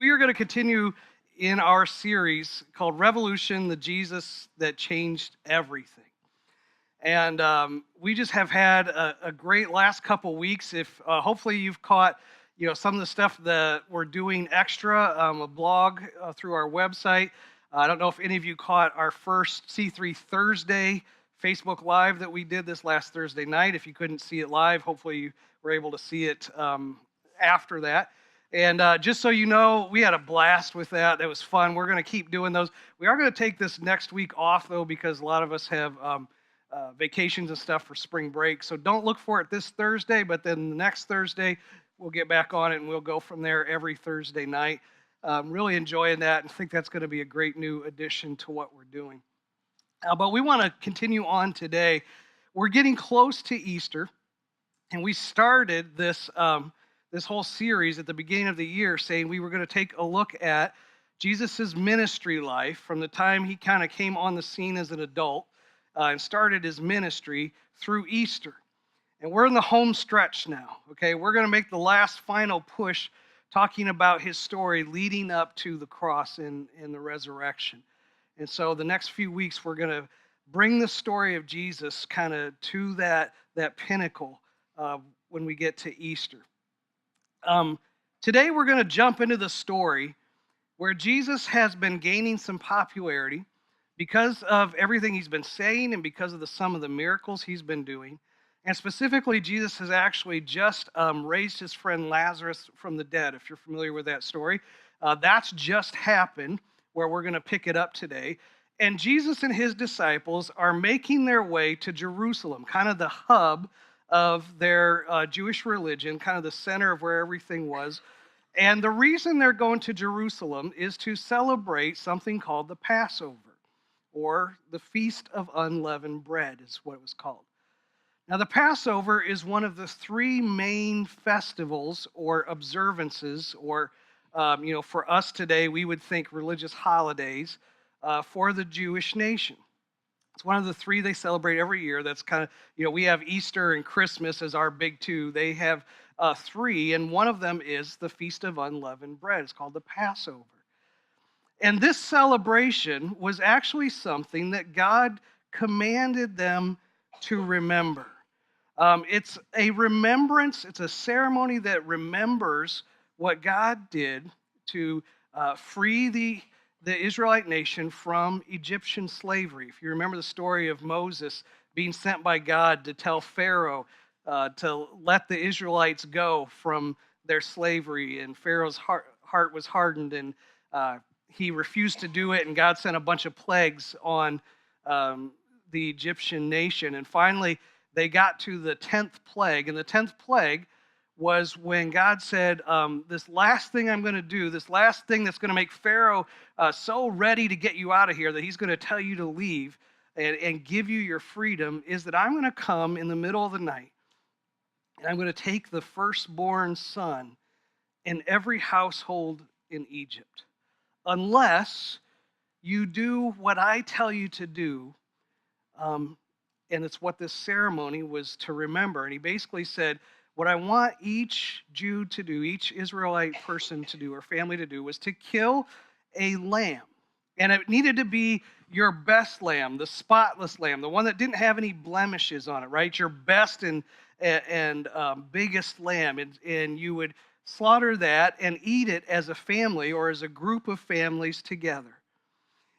We are going to continue in our series called Revolution, the Jesus that changed everything. And we just have had a great last couple weeks. If hopefully you've caught, some of the stuff that we're doing extra, a blog through our website. I don't know if any of you caught our first C3 Thursday Facebook Live that we did this last Thursday night. If you couldn't see it live, hopefully you were able to see it after that. And just so you know, we had a blast with that. That was fun. We're going to keep doing those. We are going to take this next week off, though, because a lot of us have vacations and stuff for spring break. So don't look for it this Thursday, but then the next Thursday, we'll get back on it, and we'll go from there every Thursday night. Really enjoying that, and think that's going to be a great new addition to what we're doing. But we want to continue on today. We're getting close to Easter, and we started this this whole series at the beginning of the year saying we were going to take a look at Jesus' ministry life from the time he kind of came on the scene as an adult and started his ministry through Easter. And we're in the home stretch now, okay? We're going to make the last final push talking about his story leading up to the cross and the resurrection. And so the next few weeks, we're going to bring the story of Jesus kind of to that pinnacle when we get to Easter. Today we're going to jump into the story where Jesus has been gaining some popularity because of everything he's been saying and because of some of the miracles he's been doing. And specifically, Jesus has actually just raised his friend Lazarus from the dead, if you're familiar with that story. That's just happened, where we're going to pick it up today. And Jesus and his disciples are making their way to Jerusalem, kind of the hub of their Jewish religion, kind of the center of where everything was. And the reason they're going to Jerusalem is to celebrate something called the Passover, or the Feast of Unleavened Bread is what it was called. Now, the Passover is one of the three main festivals or observances, or, for us today, we would think religious holidays for the Jewish nation. It's one of the three they celebrate every year. That's kind of, we have Easter and Christmas as our big two. They have three, and one of them is the Feast of Unleavened Bread. It's called the Passover. And this celebration was actually something that God commanded them to remember. It's a remembrance, it's a ceremony that remembers what God did to free the Israelite nation from Egyptian slavery. If you remember the story of Moses being sent by God to tell Pharaoh to let the Israelites go from their slavery, and Pharaoh's heart was hardened, and he refused to do it, and God sent a bunch of plagues on the Egyptian nation. And finally, they got to the 10th plague, and the 10th plague was when God said, this last thing I'm going to do, this last thing that's going to make Pharaoh so ready to get you out of here that he's going to tell you to leave and give you your freedom, is that I'm going to come in the middle of the night, and I'm going to take the firstborn son in every household in Egypt, unless you do what I tell you to do. And it's what this ceremony was to remember. And he basically said, what I want each Jew to do, each Israelite person to do, or family to do, was to kill a lamb. And it needed to be your best lamb, the spotless lamb, the one that didn't have any blemishes on it, right? Your best and biggest lamb. And you would slaughter that and eat it as a family or as a group of families together.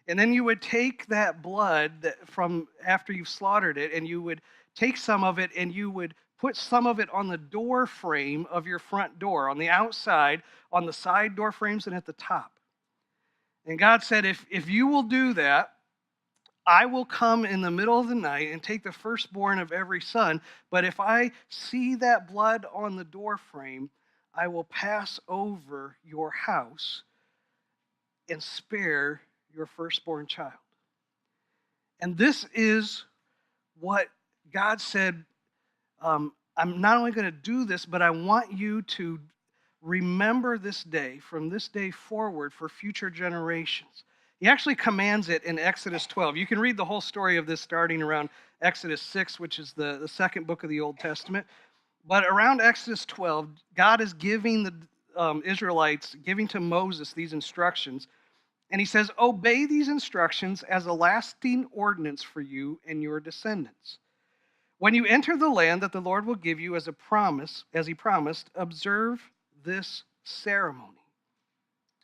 And then you would take that blood from after you've slaughtered it, and you would take some of it and you would put some of it on the door frame of your front door, on the outside, on the side door frames, and at the top. And God said, if you will do that, I will come in the middle of the night and take the firstborn of every son. But if I see that blood on the door frame, I will pass over your house and spare your firstborn child. And this is what God said, I'm not only going to do this, but I want you to remember this day from this day forward for future generations. He actually commands it in Exodus 12. You can read the whole story of this starting around Exodus 6, which is the second book of the Old Testament. But around Exodus 12, God is giving Israelites, giving to Moses these instructions. And he says, obey these instructions as a lasting ordinance for you and your descendants. When you enter the land that the Lord will give you as a promise, as he promised, observe this ceremony.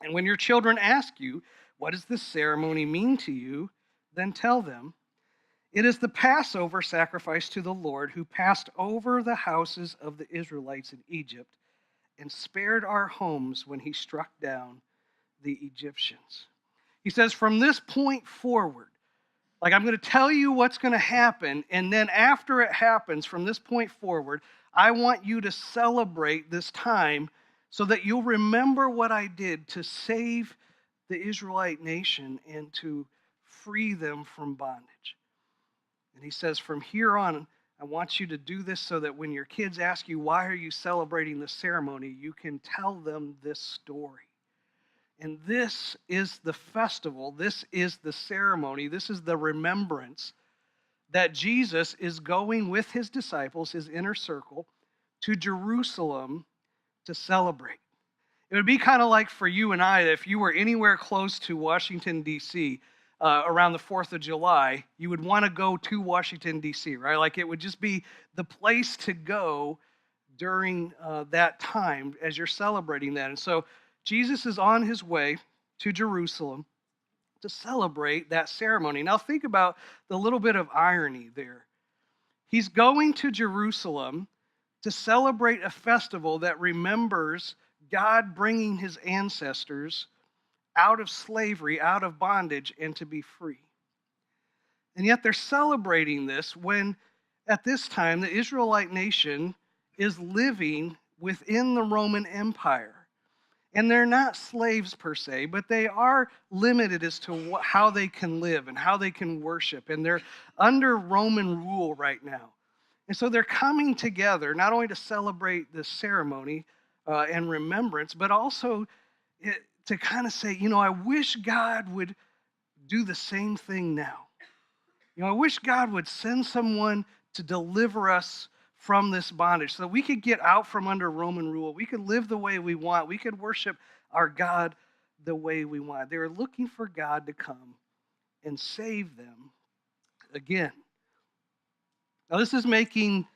And when your children ask you, what does this ceremony mean to you? Then tell them, it is the Passover sacrifice to the Lord who passed over the houses of the Israelites in Egypt and spared our homes when he struck down the Egyptians. He says, from this point forward, like I'm going to tell you what's going to happen, and then after it happens, from this point forward, I want you to celebrate this time so that you'll remember what I did to save the Israelite nation and to free them from bondage. And he says, from here on, I want you to do this so that when your kids ask you, why are you celebrating this ceremony, you can tell them this story. And this is the festival, this is the ceremony, this is the remembrance that Jesus is going with his disciples, his inner circle, to Jerusalem to celebrate. It would be kind of like for you and I, if you were anywhere close to Washington, D.C., around the 4th of July, you would want to go to Washington, D.C., right? Like it would just be the place to go during that time as you're celebrating that. And so Jesus is on his way to Jerusalem to celebrate that ceremony. Now think about the little bit of irony there. He's going to Jerusalem to celebrate a festival that remembers God bringing his ancestors out of slavery, out of bondage, and to be free. And yet they're celebrating this when, at this time, the Israelite nation is living within the Roman Empire. And they're not slaves per se, but they are limited as to how they can live and how they can worship. And they're under Roman rule right now. And so they're coming together not only to celebrate this ceremony and remembrance, but also to kind of say, I wish God would do the same thing now. I wish God would send someone to deliver us from this bondage so that we could get out from under Roman rule. We could live the way we want. We could worship our God the way we want. They were looking for God to come and save them again. Now, this is making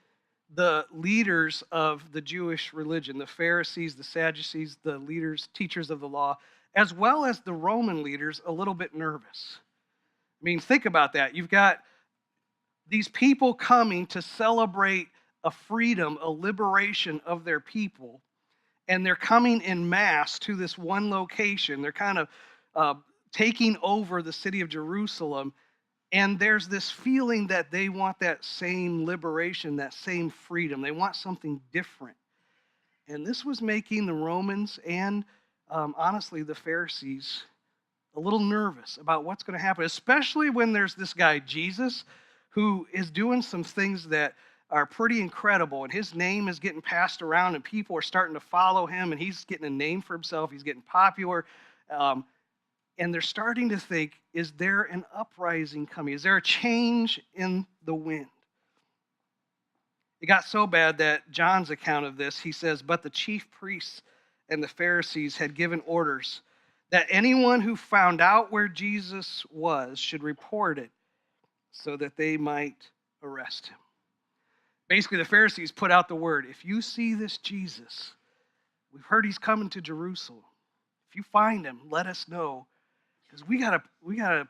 the leaders of the Jewish religion, the Pharisees, the Sadducees, the leaders, teachers of the law, as well as the Roman leaders, a little bit nervous. I mean, think about that. You've got these people coming to celebrate a freedom, a liberation of their people, and they're coming in mass to this one location. They're kind of taking over the city of Jerusalem, and there's this feeling that they want that same liberation, that same freedom. They want something different. And this was making the Romans and, honestly, the Pharisees a little nervous about what's going to happen, especially when there's this guy, Jesus, who is doing some things that are pretty incredible, and his name is getting passed around, and people are starting to follow him, and he's getting a name for himself. He's getting popular, and they're starting to think, is there an uprising coming? Is there a change in the wind? It got so bad that John's account of this, he says, but the chief priests and the Pharisees had given orders that anyone who found out where Jesus was should report it so that they might arrest him. Basically, the Pharisees put out the word, if you see this Jesus, we've heard he's coming to Jerusalem. If you find him, let us know, because we gotta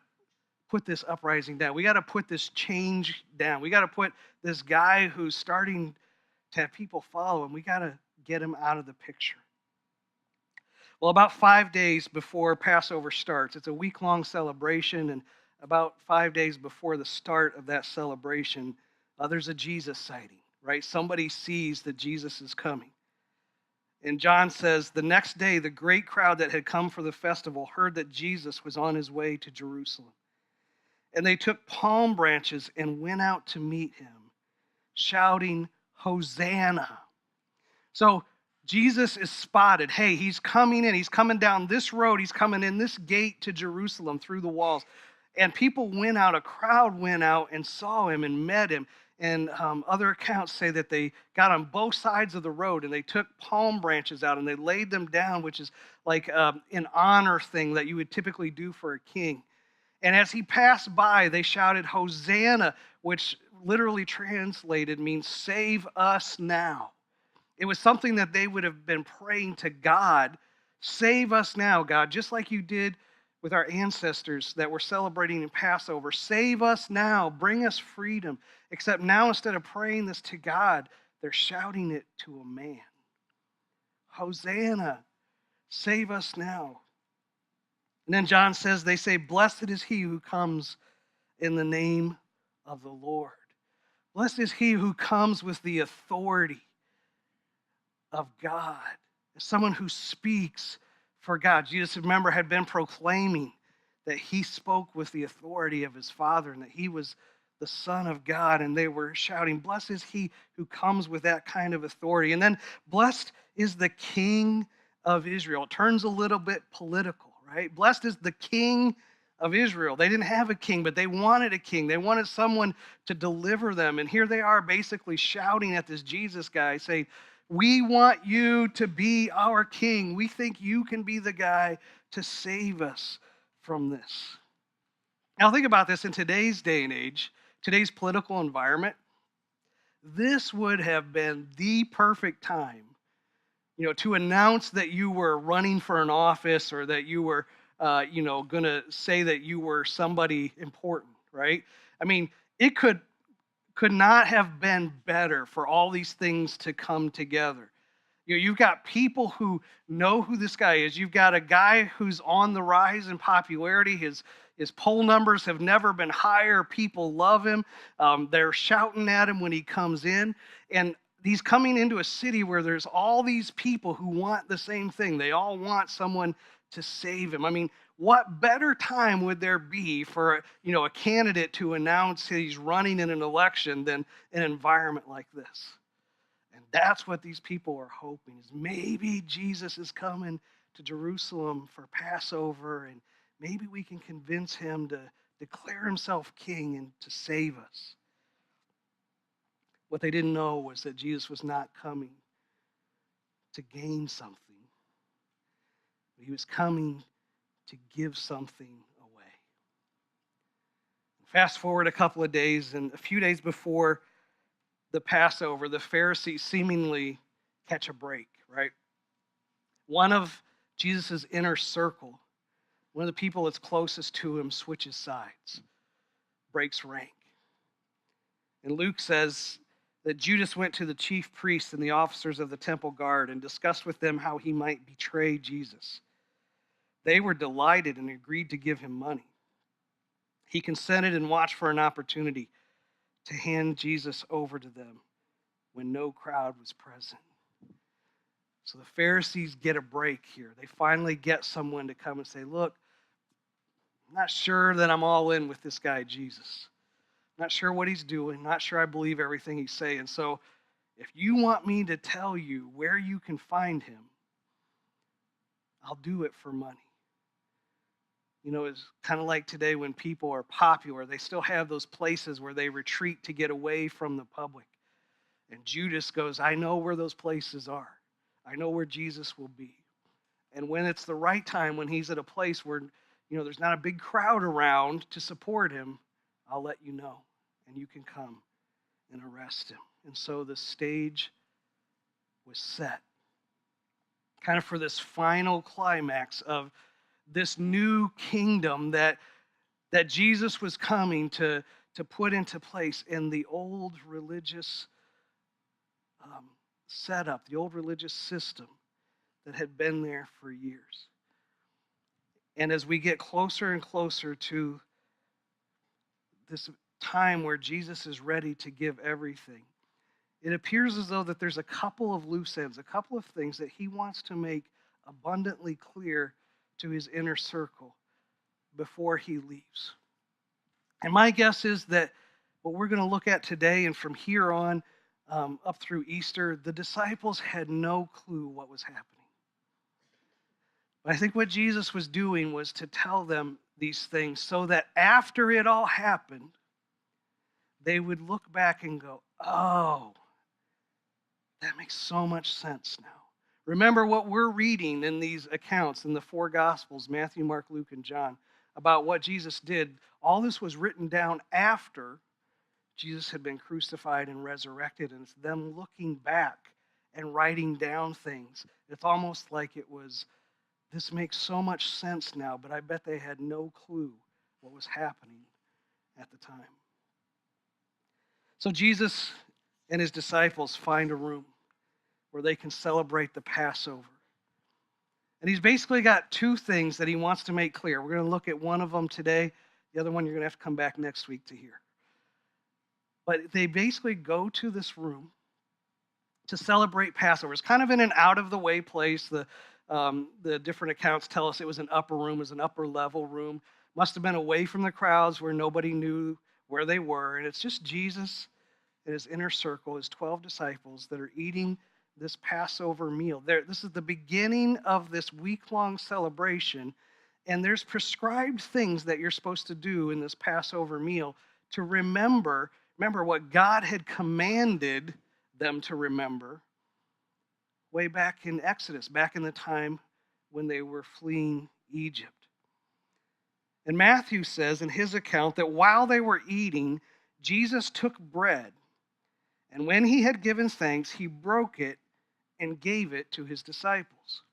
put this uprising down. We got to put this change down. We got to put this guy who's starting to have people follow him, we got to get him out of the picture. Well, about 5 days before Passover starts, it's a week-long celebration, and about 5 days before the start of that celebration, there's a Jesus sighting, right? Somebody sees that Jesus is coming. And John says, the next day, the great crowd that had come for the festival heard that Jesus was on his way to Jerusalem. And they took palm branches and went out to meet him, shouting, Hosanna. So Jesus is spotted. Hey, he's coming in. He's coming down this road. He's coming in this gate to Jerusalem through the walls. And people went out, a crowd went out and saw him and met him. And other accounts say that they got on both sides of the road and they took palm branches out and they laid them down, which is like an honor thing that you would typically do for a king. And as he passed by, they shouted, Hosanna, which literally translated means save us now. It was something that they would have been praying to God, save us now, God, just like you did with our ancestors that were celebrating in Passover. Save us now, bring us freedom. Except now, instead of praying this to God, they're shouting it to a man. Hosanna, save us now. And then John says, they say, blessed is he who comes in the name of the Lord. Blessed is he who comes with the authority of God, as someone who speaks for God. Jesus, remember, had been proclaiming that he spoke with the authority of his Father and that he was the Son of God, and they were shouting, blessed is he who comes with that kind of authority. And then blessed is the King of Israel. It turns a little bit political, right? Blessed is the King of Israel. They didn't have a king, but they wanted a king. They wanted someone to deliver them. And here they are basically shouting at this Jesus guy, saying, we want you to be our king. We think you can be the guy to save us from this. Now think about this in today's day and age, today's political environment. This would have been the perfect time, to announce that you were running for an office or that you were, going to say that you were somebody important, right? I mean, it could not have been better for all these things to come together. You've got people who know who this guy is. You've got a guy who's on the rise in popularity. His poll numbers have never been higher. People love him. They're shouting at him when he comes in. And he's coming into a city where there's all these people who want the same thing. They all want someone to save him. I mean, what better time would there be for a candidate to announce he's running in an election than an environment like this? And that's what these people are hoping, is maybe Jesus is coming to Jerusalem for Passover, and maybe we can convince him to declare himself king and to save us. What they didn't know was that Jesus was not coming to gain something. He was coming to give something away. Fast forward a couple of days, and a few days before the Passover, the Pharisees seemingly catch a break, right? One of Jesus' inner circle, one of the people that's closest to him, switches sides, breaks rank. And Luke says that Judas went to the chief priests and the officers of the temple guard and discussed with them how he might betray Jesus. They were delighted and agreed to give him money. He consented and watched for an opportunity to hand Jesus over to them when no crowd was present. So the Pharisees get a break here. They finally get someone to come and say, look, I'm not sure that I'm all in with this guy, Jesus. I'm not sure what he's doing. Not sure I believe everything he's saying. So if you want me to tell you where you can find him, I'll do it for money. It's kind of like today when people are popular, they still have those places where they retreat to get away from the public. And Judas goes, I know where those places are. I know where Jesus will be. And when it's the right time, when he's at a place where, there's not a big crowd around to support him, I'll let you know. And you can come and arrest him. And so the stage was set, kind of for this final climax of this new kingdom that Jesus was coming to put into place in the old religious setup, the old religious system that had been there for years. And as we get closer and closer to this time where Jesus is ready to give everything, it appears as though that there's a couple of loose ends, a couple of things that he wants to make abundantly clear to his inner circle before he leaves. And my guess is that what we're going to look at today and from here on up through Easter, the disciples had no clue what was happening. But I think what Jesus was doing was to tell them these things so that after it all happened, they would look back and go, oh, that makes so much sense now. Remember what we're reading in these accounts in the four Gospels, Matthew, Mark, Luke, and John, about what Jesus did. All this was written down after Jesus had been crucified and resurrected, and it's them looking back and writing down things. It's almost like it was, this makes so much sense now, but I bet they had no clue what was happening at the time. So Jesus and his disciples find a room where they can celebrate the Passover. And he's basically got two things that he wants to make clear. We're going to look at one of them today. The other one you're going to have to come back next week to hear. But they basically go to this room to celebrate Passover. It's kind of in an out-of-the-way place. The different accounts tell us it was an upper room, it was an upper-level room. Must have been away from the crowds where nobody knew where they were. And it's just Jesus and his inner circle, his 12 disciples, that are eating this Passover meal. This is the beginning of this week-long celebration, and there's prescribed things that you're supposed to do in this Passover meal to remember what God had commanded them to remember way back in Exodus, back in the time when they were fleeing Egypt. And Matthew says in his account that while they were eating, Jesus took bread, and when he had given thanks, he broke it and gave it to his disciples.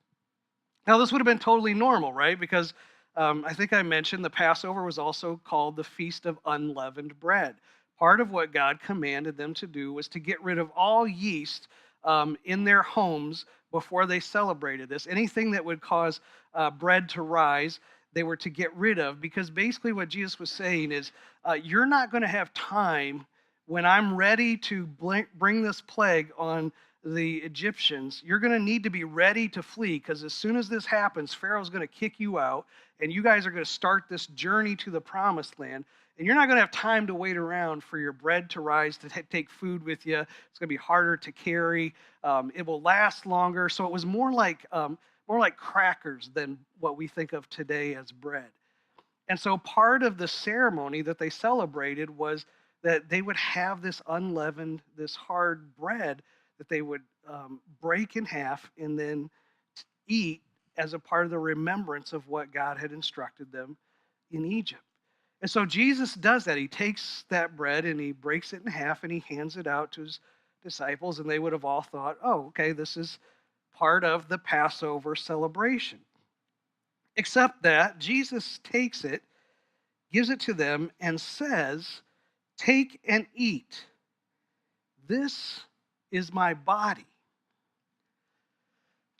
Now, this would have been totally normal, right? Because I think I mentioned the Passover was also called the Feast of Unleavened Bread. Part of what God commanded them to do was to get rid of all yeast in their homes before they celebrated this. Anything that would cause bread to rise, they were to get rid of, because basically what Jesus was saying is, you're not going to have time when I'm ready to bring this plague on the Egyptians. You're going to need to be ready to flee, because as soon as this happens, Pharaoh's going to kick you out, and you guys are going to start this journey to the promised land, and you're not going to have time to wait around for your bread to rise, to take food with you. It's going to be harder to carry. It will last longer. So it was more like crackers than what we think of today as bread. And so part of the ceremony that they celebrated was that they would have this unleavened, this hard bread that they would break in half and then eat as a part of the remembrance of what God had instructed them in Egypt. And so Jesus does that. He takes that bread and he breaks it in half and he hands it out to his disciples, and they would have all thought, oh, okay, this is part of the Passover celebration. Except that Jesus takes it, gives it to them, and says, take and eat. This is my body.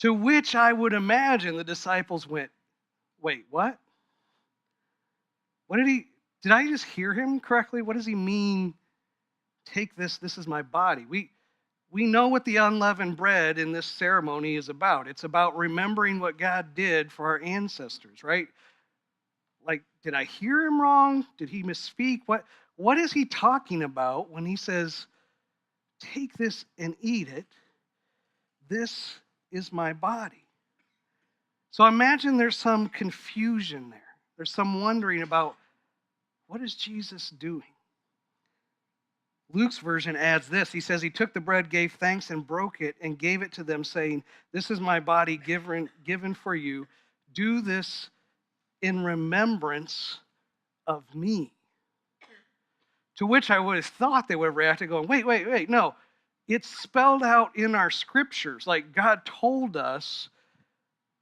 To which I would imagine the disciples went, wait, what? Did I just hear him correctly? What does he mean, take this is my body? We know what the unleavened bread in this ceremony is about. It's about remembering what God did for our ancestors, right? Like, did I hear him wrong? Did he misspeak? What is he talking about when he says, take this and eat it? This is my body. So imagine there's some confusion there. There's some wondering about, what is Jesus doing? Luke's version adds this. He says, he took the bread, gave thanks, and broke it, and gave it to them, saying, this is my body given for you. Do this in remembrance of me. To which I would have thought they would have reacted going, wait, no. It's spelled out in our scriptures. Like, God told us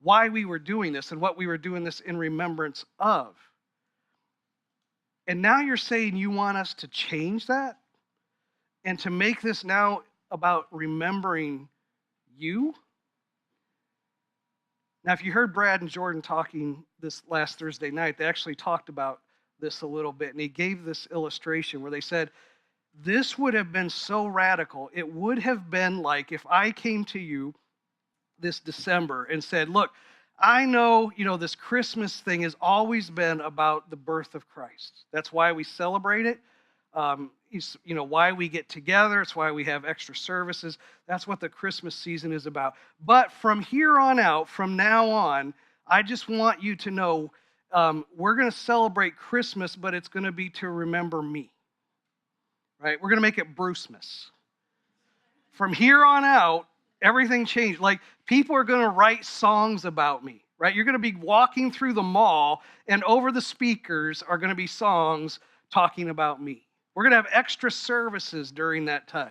why we were doing this and what we were doing this in remembrance of. And now you're saying you want us to change that and to make this now about remembering you? Now, if you heard Brad and Jordan talking this last Thursday night, they actually talked about this a little bit, and he gave this illustration where they said, this would have been so radical. It would have been like if I came to you this December and said, look, I know, this Christmas thing has always been about the birth of Christ. That's why we celebrate it. Why we get together. It's why we have extra services. That's what the Christmas season is about. But from here on out, from now on, I just want you to know we're going to celebrate Christmas, but it's going to be to remember me. right? We're going to make it Brucemas. From here on out, everything changed. Like, people are going to write songs about me, right? You're going to be walking through the mall, and over the speakers are going to be songs talking about me. We're going to have extra services during that time.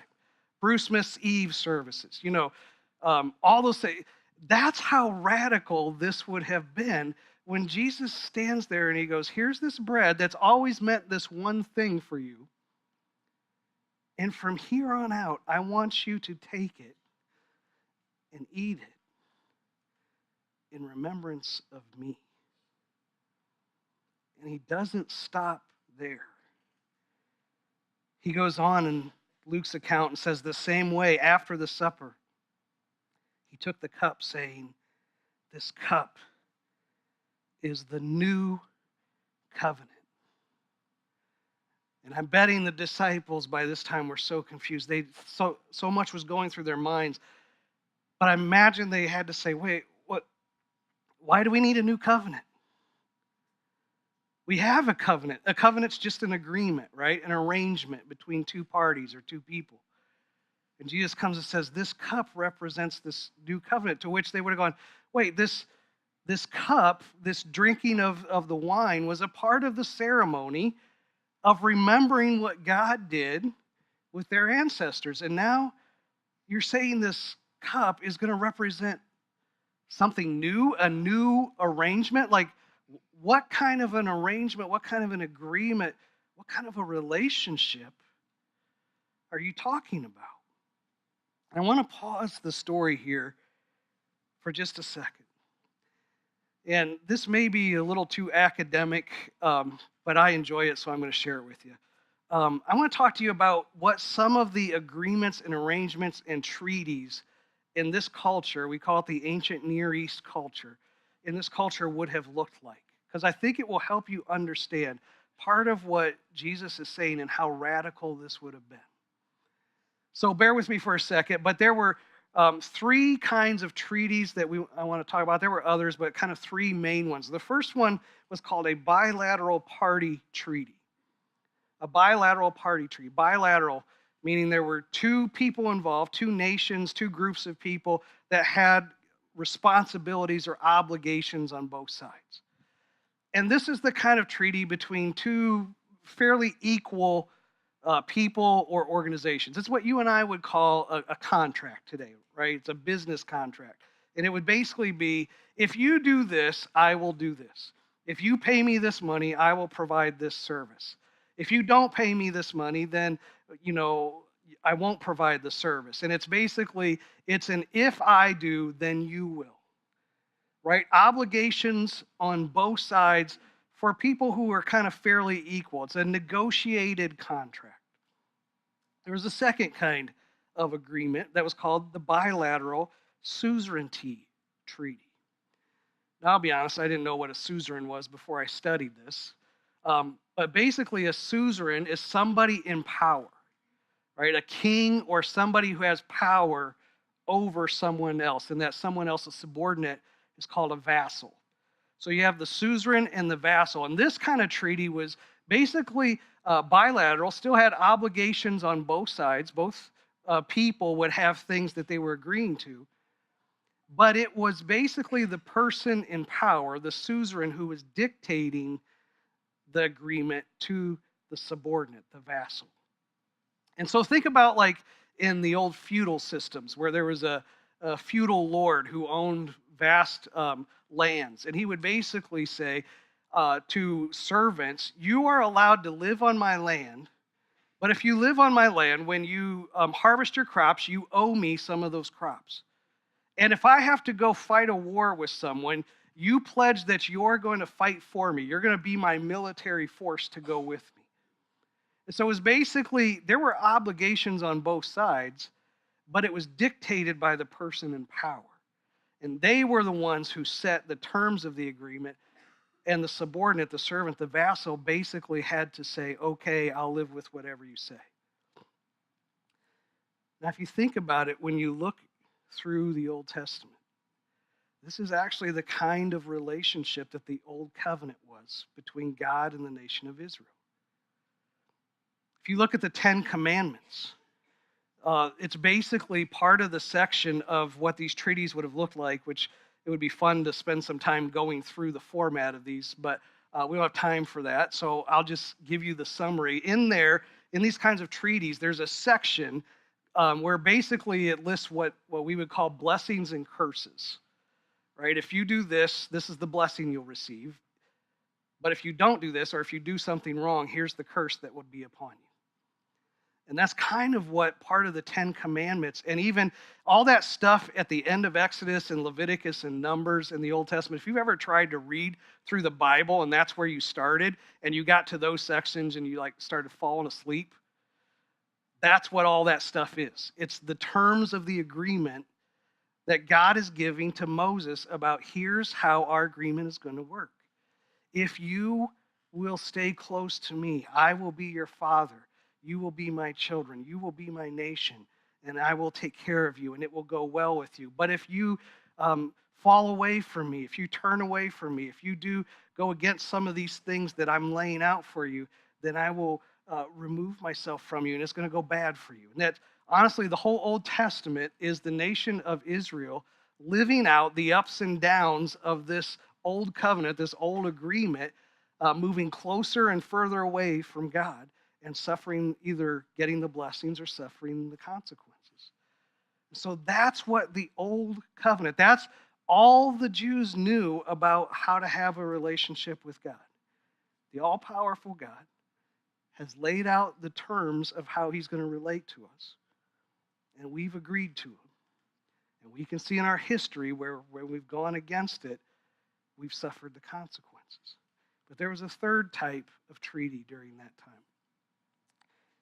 Brucemas Eve services, all those things. That's how radical this would have been when Jesus stands there and he goes, here's this bread that's always meant this one thing for you. And from here on out, I want you to take it and eat it in remembrance of me. And he doesn't stop there. He goes on in Luke's account and says, the same way, after the supper, he took the cup, saying, this cup is the new covenant. And I'm betting the disciples by this time were so confused. So much was going through their minds. But I imagine they had to say, wait, why do we need a new covenant? We have a covenant. A covenant's just an agreement, right? An arrangement between two parties or two people. And Jesus comes and says, this cup represents this new covenant, to which they would have gone, wait, this cup, this drinking of the wine was a part of the ceremony of remembering what God did with their ancestors. And now you're saying this cup is going to represent something new, a new arrangement? Like, what kind of an arrangement, what kind of an agreement, what kind of a relationship are you talking about? I want to pause the story here for just a second. And this may be a little too academic, but I enjoy it, so I'm going to share it with you. I want to talk to you about what some of the agreements and arrangements and treaties in this culture, we call it the ancient Near East culture, in this culture would have looked like. Because I think it will help you understand part of what Jesus is saying and how radical this would have been. So bear with me for a second, but there were three kinds of treaties that I want to talk about. There were others, but kind of three main ones. The first one was called a bilateral party treaty. A bilateral party treaty. Bilateral, meaning there were two people involved, two nations, two groups of people that had responsibilities or obligations on both sides. And this is the kind of treaty between two fairly equal people or organizations. It's what you and I would call a contract today, right? It's a business contract. And it would basically be, if you do this, I will do this. If you pay me this money, I will provide this service. If you don't pay me this money, then, I won't provide the service. And it's an if I do, then you will. Right? Obligations on both sides for people who are kind of fairly equal. It's a negotiated contract. There was a second kind of agreement that was called the bilateral suzerainty treaty. Now, I'll be honest, I didn't know what a suzerain was before I studied this. But basically, a suzerain is somebody in power, right? A king or somebody who has power over someone else, and that someone else's subordinate is called a vassal. So you have the suzerain and the vassal. And this kind of treaty was basically bilateral, still had obligations on both sides. Both people would have things that they were agreeing to. But it was basically the person in power, the suzerain, who was dictating the agreement to the subordinate, the vassal. And so think about like in the old feudal systems where there was a feudal lord who owned vast lands. And he would basically say to servants, you are allowed to live on my land, but if you live on my land, when you harvest your crops, you owe me some of those crops. And if I have to go fight a war with someone, you pledge that you're going to fight for me. You're going to be my military force to go with me. And so it was basically, there were obligations on both sides, but it was dictated by the person in power. And they were the ones who set the terms of the agreement, and the subordinate, the servant, the vassal, basically had to say, okay, I'll live with whatever you say. Now, if you think about it, when you look through the Old Testament, this is actually the kind of relationship that the Old Covenant was between God and the nation of Israel. If you look at the Ten Commandments, it's basically part of the section of what these treaties would have looked like, which it would be fun to spend some time going through the format of these, but we don't have time for that. So I'll just give you the summary. In there, in these kinds of treaties, there's a section where basically it lists what we would call blessings and curses, right? If you do this, this is the blessing you'll receive. But if you don't do this, or if you do something wrong, here's the curse that would be upon you. And that's kind of what part of the Ten Commandments, and even all that stuff at the end of Exodus and Leviticus and Numbers in the Old Testament, if you've ever tried to read through the Bible and that's where you started, and you got to those sections and you started falling asleep, that's what all that stuff is. It's the terms of the agreement that God is giving to Moses about here's how our agreement is going to work. If you will stay close to me, I will be your father. You will be my children. You will be my nation, and I will take care of you, and it will go well with you. But if you fall away from me, if you turn away from me, if you do go against some of these things that I'm laying out for you, then I will remove myself from you, and it's going to go bad for you. And that, honestly, the whole Old Testament is the nation of Israel living out the ups and downs of this old covenant, this old agreement, moving closer and further away from God, and suffering, either getting the blessings or suffering the consequences. So that's what the old covenant, that's all the Jews knew about how to have a relationship with God. The all-powerful God has laid out the terms of how he's going to relate to us. And we've agreed to him. And we can see in our history where we've gone against it, we've suffered the consequences. But there was a third type of treaty during that time.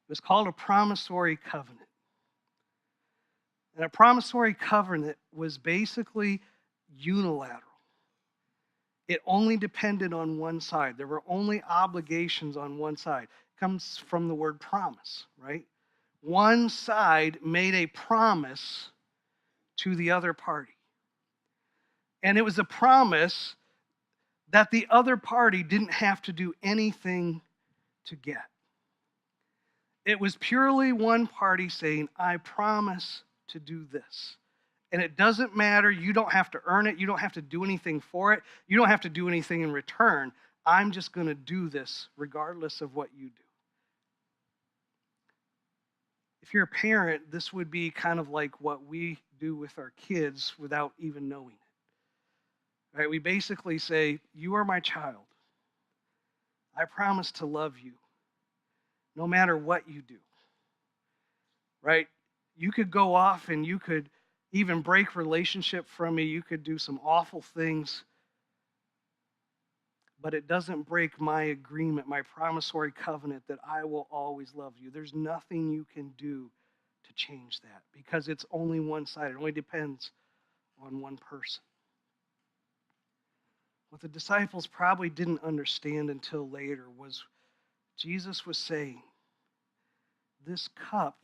It was called a promissory covenant. And a promissory covenant was basically unilateral. It only depended on one side. There were only obligations on one side. It comes from the word promise, right? One side made a promise to the other party. And it was a promise that the other party didn't have to do anything to get. It was purely one party saying, I promise to do this. And it doesn't matter. You don't have to earn it. You don't have to do anything for it. You don't have to do anything in return. I'm just going to do this regardless of what you do. If you're a parent, this would be kind of like what we do with our kids without even knowing it. Right? We basically say, you are my child. I promise to love you no matter what you do. Right? You could go off and you could even break relationship from me. You could do some awful things. But it doesn't break my agreement, my promissory covenant that I will always love you. There's nothing you can do to change that because it's only one side. It only depends on one person. What the disciples probably didn't understand until later was Jesus was saying, this cup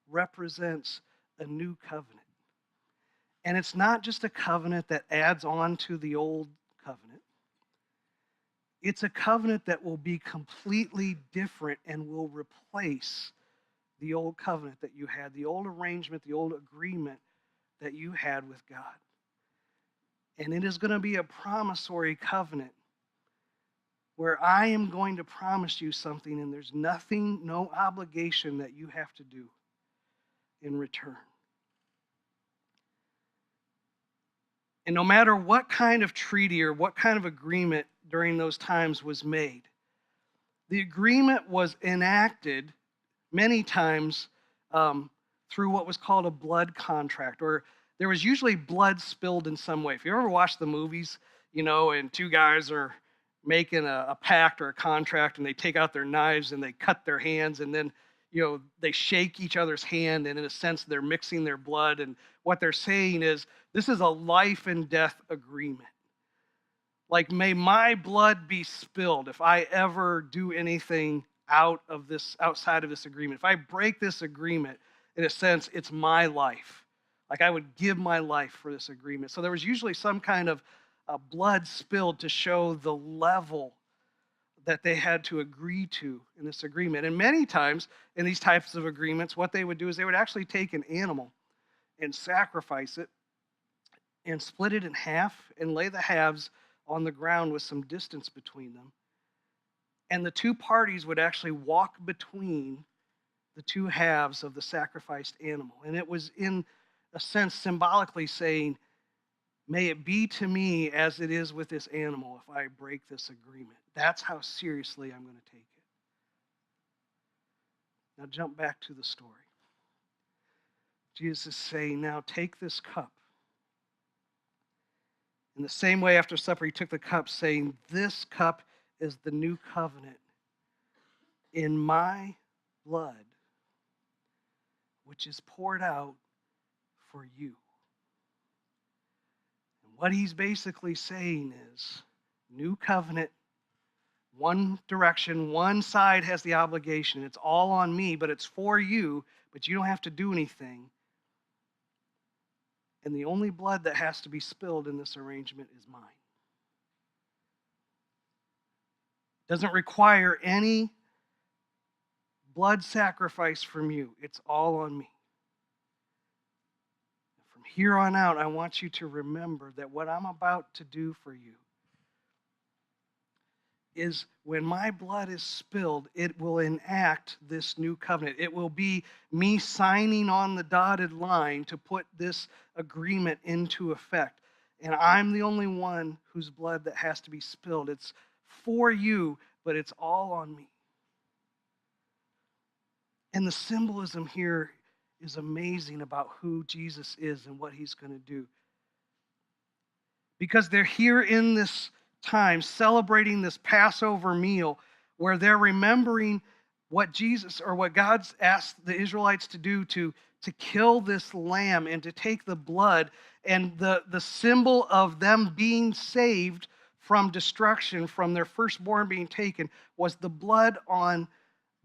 represents a new covenant. And it's not just a covenant that adds on to the old covenant. It's a covenant that will be completely different and will replace the old covenant that you had, the old arrangement, the old agreement that you had with God. And it is going to be a promissory covenant where I am going to promise you something and there's nothing, no obligation that you have to do in return. And no matter what kind of treaty or what kind of agreement during those times was made, the agreement was enacted many times through what was called a blood contract, or there was usually blood spilled in some way. If you ever watched the movies, and two guys are making a pact or a contract and they take out their knives and they cut their hands and then they shake each other's hand, and in a sense they're mixing their blood, and what they're saying is this is a life and death agreement. Like, may my blood be spilled if I ever do anything outside of this agreement. If I break this agreement, in a sense, it's my life. Like, I would give my life for this agreement. So there was usually some kind of blood spilled to show the level that they had to agree to in this agreement. And many times in these types of agreements, what they would do is they would actually take an animal and sacrifice it and split it in half and lay the halves on the ground with some distance between them. And the two parties would actually walk between the two halves of the sacrificed animal. And it was, in a sense, symbolically saying, may it be to me as it is with this animal if I break this agreement. That's how seriously I'm going to take it. Now jump back to the story. Jesus is saying, now take this cup. In the same way, after supper, he took the cup, saying, this cup is the new covenant in my blood, which is poured out for you. And what he's basically saying is, new covenant, one direction, one side has the obligation. It's all on me, but it's for you, but you don't have to do anything. And the only blood that has to be spilled in this arrangement is mine. Doesn't require any blood sacrifice from you. It's all on me. From here on out, I want you to remember that what I'm about to do for you is when my blood is spilled, it will enact this new covenant. It will be me signing on the dotted line to put this agreement into effect. And I'm the only one whose blood that has to be spilled. It's for you, but it's all on me. And the symbolism here is amazing about who Jesus is and what he's going to do. Because they're here in this time celebrating this Passover meal where they're remembering what Jesus or what God's asked the Israelites to do to kill this lamb and to take the blood, and the symbol of them being saved from destruction, from their firstborn being taken, was the blood on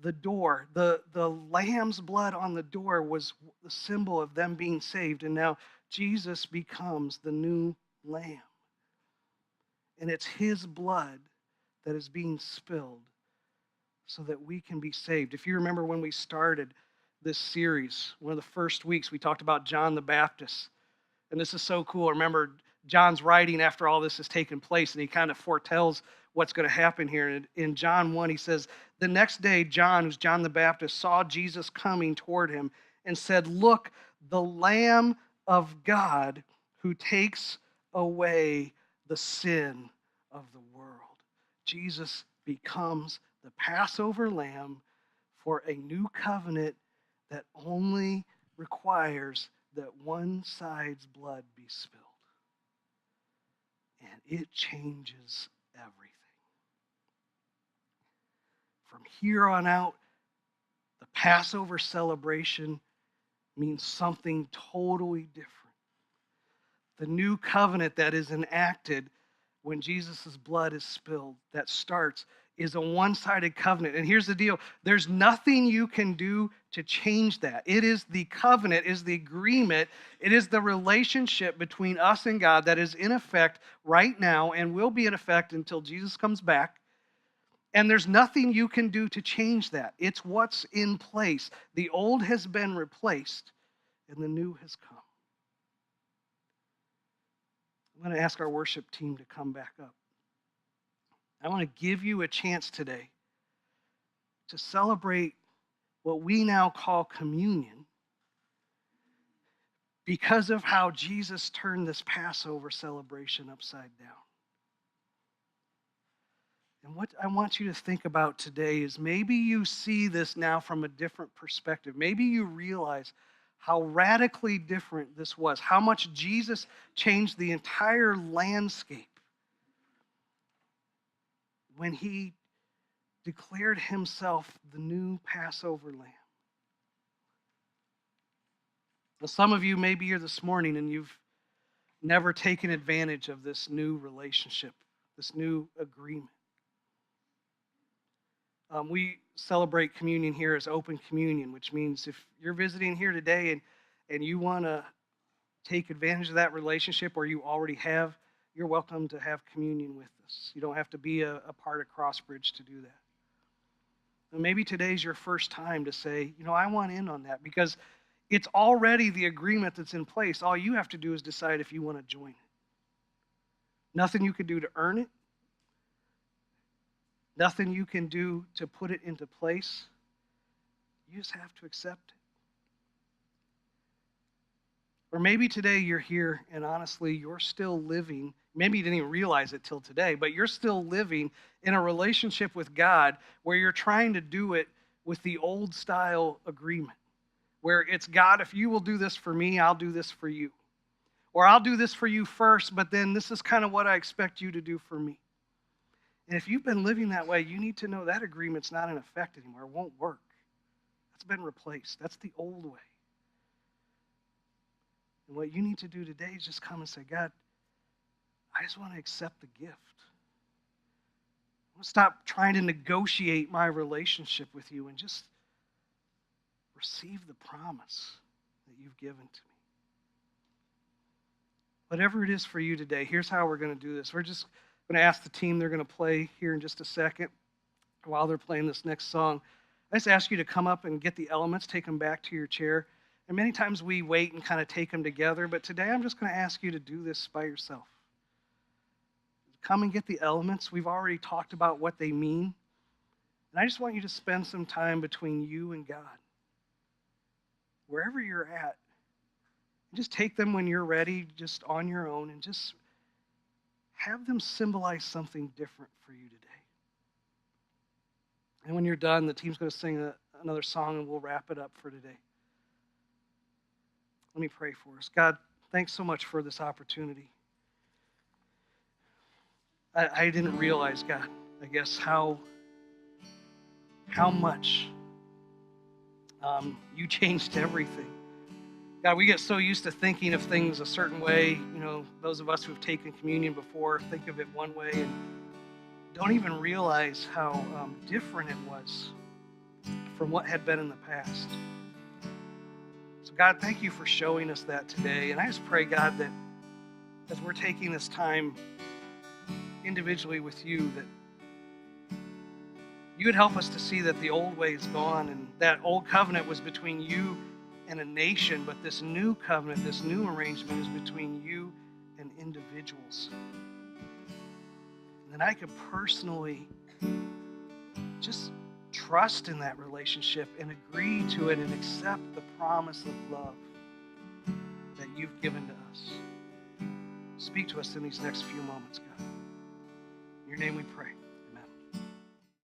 the door. The lamb's blood on the door was the symbol of them being saved, and now Jesus becomes the new lamb. And it's his blood that is being spilled so that we can be saved. If you remember when we started this series, one of the first weeks, we talked about John the Baptist. And this is so cool. Remember, John's writing after all this has taken place, and he kind of foretells what's going to happen here. And in John 1, he says, the next day, John, who's John the Baptist, saw Jesus coming toward him and said, look, the Lamb of God who takes away the sin of the world. Jesus becomes the Passover lamb for a new covenant that only requires that one side's blood be spilled. And it changes everything. From here on out, the Passover celebration means something totally different. The new covenant that is enacted when Jesus' blood is spilled, that starts, is a one-sided covenant. And here's the deal. There's nothing you can do to change that. It is the covenant, is the agreement, it is the relationship between us and God that is in effect right now and will be in effect until Jesus comes back. And there's nothing you can do to change that. It's what's in place. The old has been replaced and the new has come. I'm going to ask our worship team to come back up. I want to give you a chance today to celebrate what we now call communion because of how Jesus turned this Passover celebration upside down. And what I want you to think about today is maybe you see this now from a different perspective. Maybe you realize how radically different this was, how much Jesus changed the entire landscape when he declared himself the new Passover lamb. Now, some of you may be here this morning and you've never taken advantage of this new relationship, this new agreement. We celebrate communion here as open communion, which means if you're visiting here today and you want to take advantage of that relationship or you already have you're welcome to have communion with us. You don't have to be a part of Crossbridge to do that. And maybe today's your first time to say, I want in on that, because it's already the agreement that's in place. All you have to do is decide if you want to join it. Nothing you can do to earn it. Nothing you can do to put it into place. You just have to accept it. Or maybe today you're here and honestly, you're still living. Maybe you didn't even realize it till today, but you're still living in a relationship with God where you're trying to do it with the old style agreement, where it's, God, if you will do this for me, I'll do this for you. Or I'll do this for you first, but then this is kind of what I expect you to do for me. And if you've been living that way, you need to know that agreement's not in effect anymore. It won't work. That's been replaced. That's the old way. And what you need to do today is just come and say, God, I just want to accept the gift. I want to stop trying to negotiate my relationship with you and just receive the promise that you've given to me. Whatever it is for you today, here's how we're going to do this. We're just going to ask the team, they're going to play here in just a second. While they're playing this next song, I just ask you to come up and get the elements, take them back to your chair. And many times we wait and kind of take them together, but today I'm just going to ask you to do this by yourself. Come and get the elements. We've already talked about what they mean. And I just want you to spend some time between you and God. Wherever you're at, just take them when you're ready, just on your own, and just have them symbolize something different for you today. And when you're done, the team's going to sing another song, and we'll wrap it up for today. Let me pray for us. God, thanks so much for this opportunity. I didn't realize, God, I guess, how much you changed everything. God, we get so used to thinking of things a certain way. Those of us who've taken communion before think of it one way and don't even realize how different it was from what had been in the past. So God, thank you for showing us that today. And I just pray, God, that as we're taking this time individually with you, that you would help us to see that the old way is gone, and that old covenant was between you and a nation, but this new covenant, this new arrangement is between you and individuals. And that I could personally just trust in that relationship and agree to it and accept the promise of love that you've given to us. Speak to us in these next few moments, God. In your name we pray.